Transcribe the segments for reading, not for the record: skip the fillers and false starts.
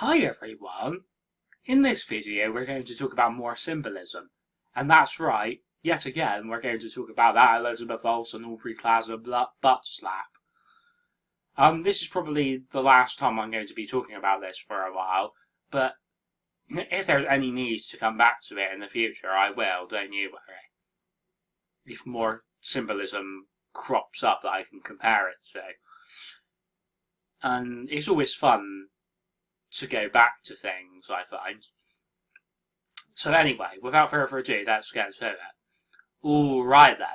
Hi everyone! In this video we're going to talk about more symbolism. And that's right, yet again we're going to talk about that Elizabeth Olsen Aubrey Plaza butt slap. This is probably the last time I'm going to be talking about this for a while, but if there's any need to come back to it in the future, I will, don't you worry. If more symbolism crops up that I can compare it to. And it's always fun to go back to things, I find. So anyway, without further ado, let's get to it. Alright then.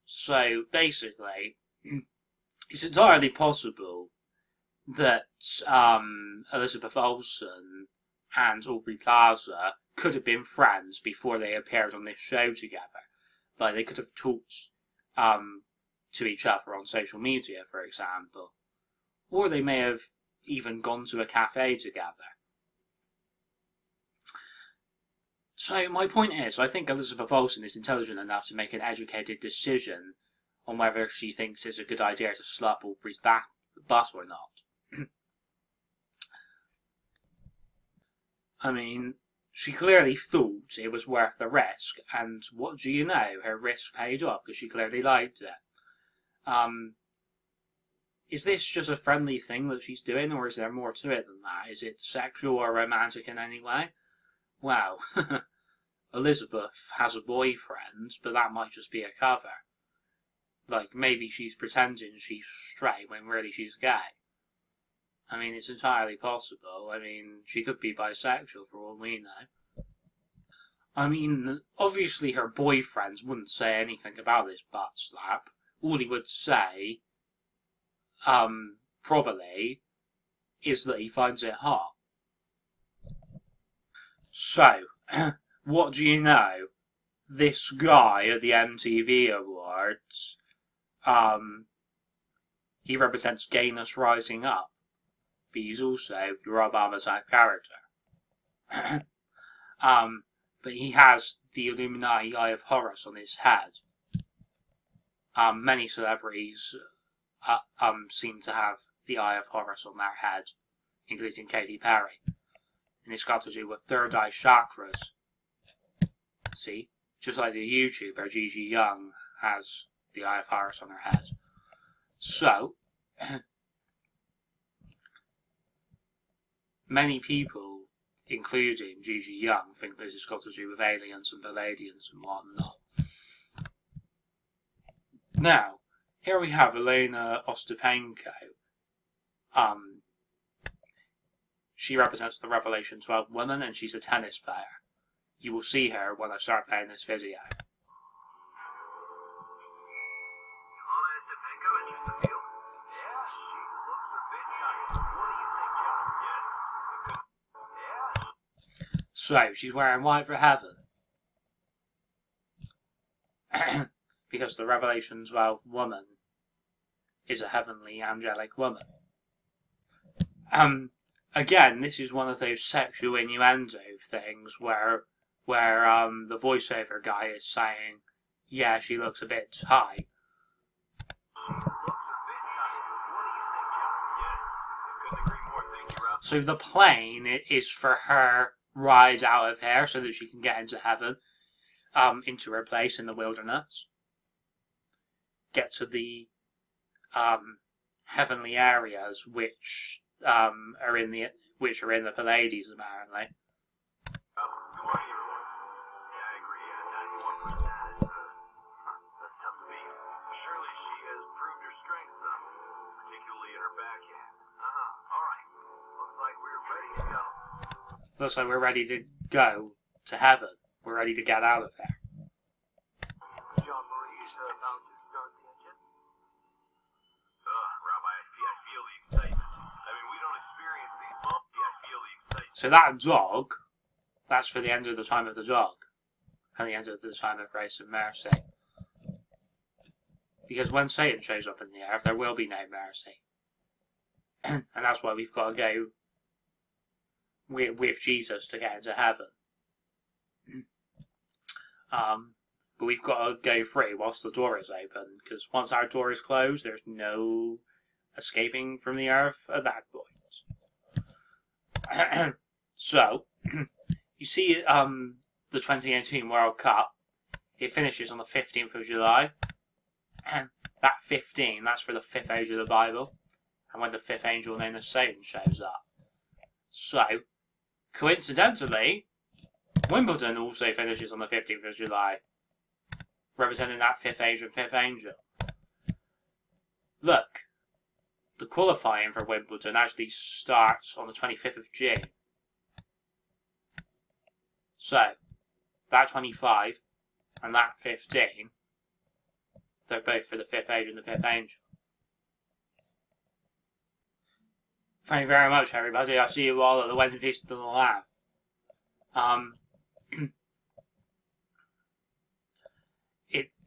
So basically, it's entirely possible that Elizabeth Olsen and Aubrey Plaza could have been friends before they appeared on this show together. Like, they could have talked to each other on social media, for example. Or they may have even gone to a cafe together. So my point is, I think Elizabeth Olsen is intelligent enough to make an educated decision on whether she thinks it's a good idea to slap Aubrey's butt or not. I mean, she clearly thought it was worth the risk, and what do you know, her risk paid off because she clearly liked it. Is this just a friendly thing that she's doing, or is there more to it than that? Is it sexual or romantic in any way? Well, Elizabeth has a boyfriend, but that might just be a cover. Like, maybe she's pretending she's straight when really she's gay. I mean, it's entirely possible. I mean, she could be bisexual for all we know. I mean, obviously her boyfriend wouldn't say anything about this butt slap. All he would say, probably, is that he finds it hot. So, what do you know? This guy at the MTV Awards, he represents gayness rising up. But he's also your Obama type character. But he has the Illuminati Eye of Horus on his head. Many celebrities seem to have the Eye of Horus on their head, including Katy Perry. And it's got to do with third eye chakras. See? Just like the YouTuber Gigi Young has the Eye of Horus on her head. So, many people, including Gigi Young, think this has got to do with aliens and Palladians and whatnot. Now, here we have Elena Ostapenko. She represents the Revelation 12 woman, and she's a tennis player. You will see her when I start playing this video. So, she's wearing white for heaven. Because the Revelation 12 woman is a heavenly angelic woman. Again, this is one of those sexual innuendo things where the voiceover guy is saying, yeah, she looks a bit tight. So the plan is for her ride out of here so that she can get into heaven, into her place in the wilderness. Get to the heavenly areas which are in the Pallades, apparently. Yeah, I agree. 91% is that's tough to beat. Surely she has proved her strengths, particularly in her backhand. All right. Looks like we're ready to go. Looks like we're ready to go to heaven. We're ready to get out of there. John Marie's about to start the engine. Rabbi, I feel the excitement. I mean, we don't experience these moments. I feel the excitement. So that dog, that's for the end of the time of the dog. And the end of the time of grace and mercy. Because when Satan shows up in the earth, there will be no mercy. And that's why we've got to go with Jesus to get into heaven. But we've got to go free whilst the door is open. Because once our door is closed, there's no escaping from the earth at that point. So, you see the 2018 World Cup, it finishes on the 15th of July. And that 15, that's for the 5th age of the Bible. And when the 5th angel known as Satan shows up. So, coincidentally, Wimbledon also finishes on the 15th of July. Representing that 5th age and 5th angel. Look, the qualifying for Wimbledon actually starts on the 25th of June. So, that 25 and that 15, they're both for the 5th age and the 5th angel. Thank you very much, everybody. I'll see you all at the wedding feast of the Lamb.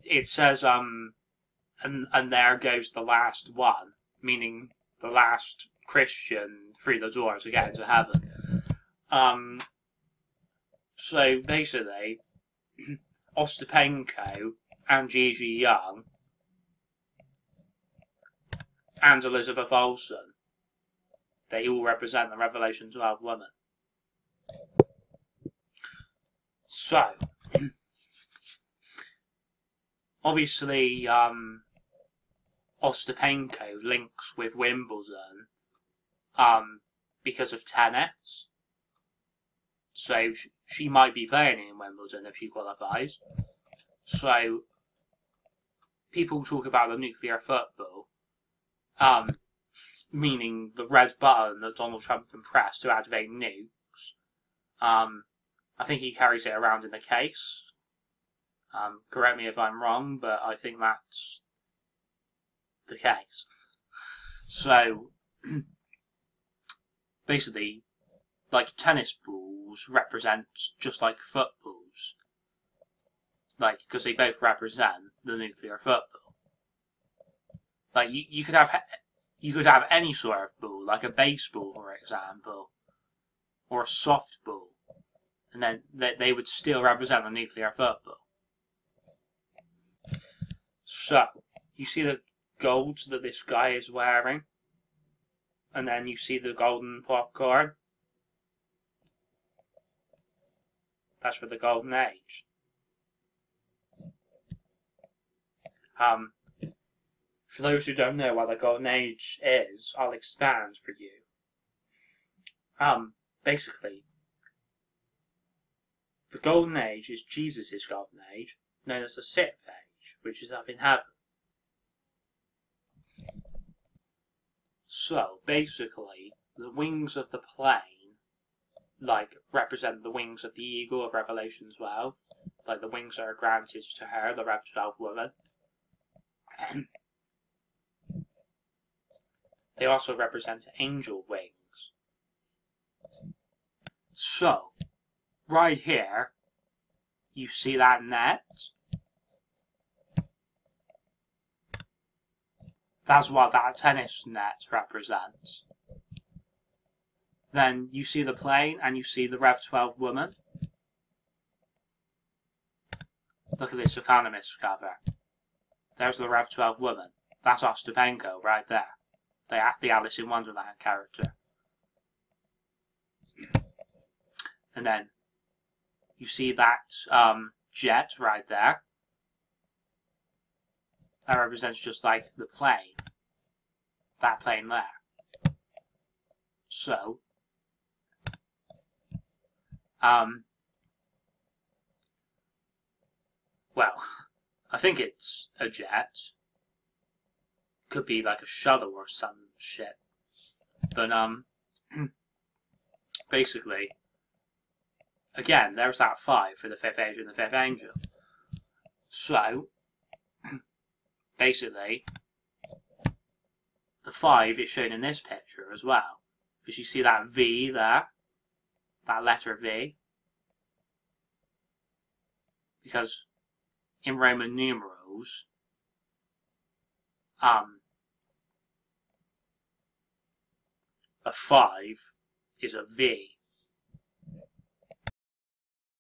It says, and there goes the last one, meaning the last Christian through the door to get into heaven. So basically, Ostapenko and Gigi Young and Elizabeth Olsen, they all represent the Revelation 12 woman. So, obviously, Ostapenko links with Wimbledon because of tennis. So she might be playing in Wimbledon if she qualifies. So people talk about the nuclear football, meaning the red button that Donald Trump can press to activate nukes. I think he carries it around in a case. Correct me if I'm wrong, but I think that's the case. So, basically, like tennis balls represent just like footballs. Like, because they both represent the nuclear football. Like, you could have any sort of ball, like a baseball, for example, or a softball, and then they would still represent the nuclear football. So, you see the gold that this guy is wearing, and then you see the golden popcorn. That's for the golden age. For those who don't know what the golden age is, I'll expand for you. Basically, the golden age is Jesus' golden age, known as the 6th age, which is up in heaven. So, basically, the wings of the plane, like, represent the wings of the eagle of Revelation 12. Like, the wings that are granted to her, the Rev 12 woman. They also represent angel wings. So, right here, you see that net? That's what that tennis net represents. Then you see the plane and you see the Rev 12 woman. Look at this Economist cover. There's the Rev 12 woman. That's Ostapenko right there. The Alice in Wonderland character. And then you see that jet right there. That represents just like the plane. That plane there. So, well, I think it's a jet. Could be like a shuttle or some shit. But, basically, again, there's that 5 for the 5th age and the 5th angel. So, basically, the 5 is shown in this picture as well. Because you see that V there? That letter V? Because in Roman numerals, a 5 is a V.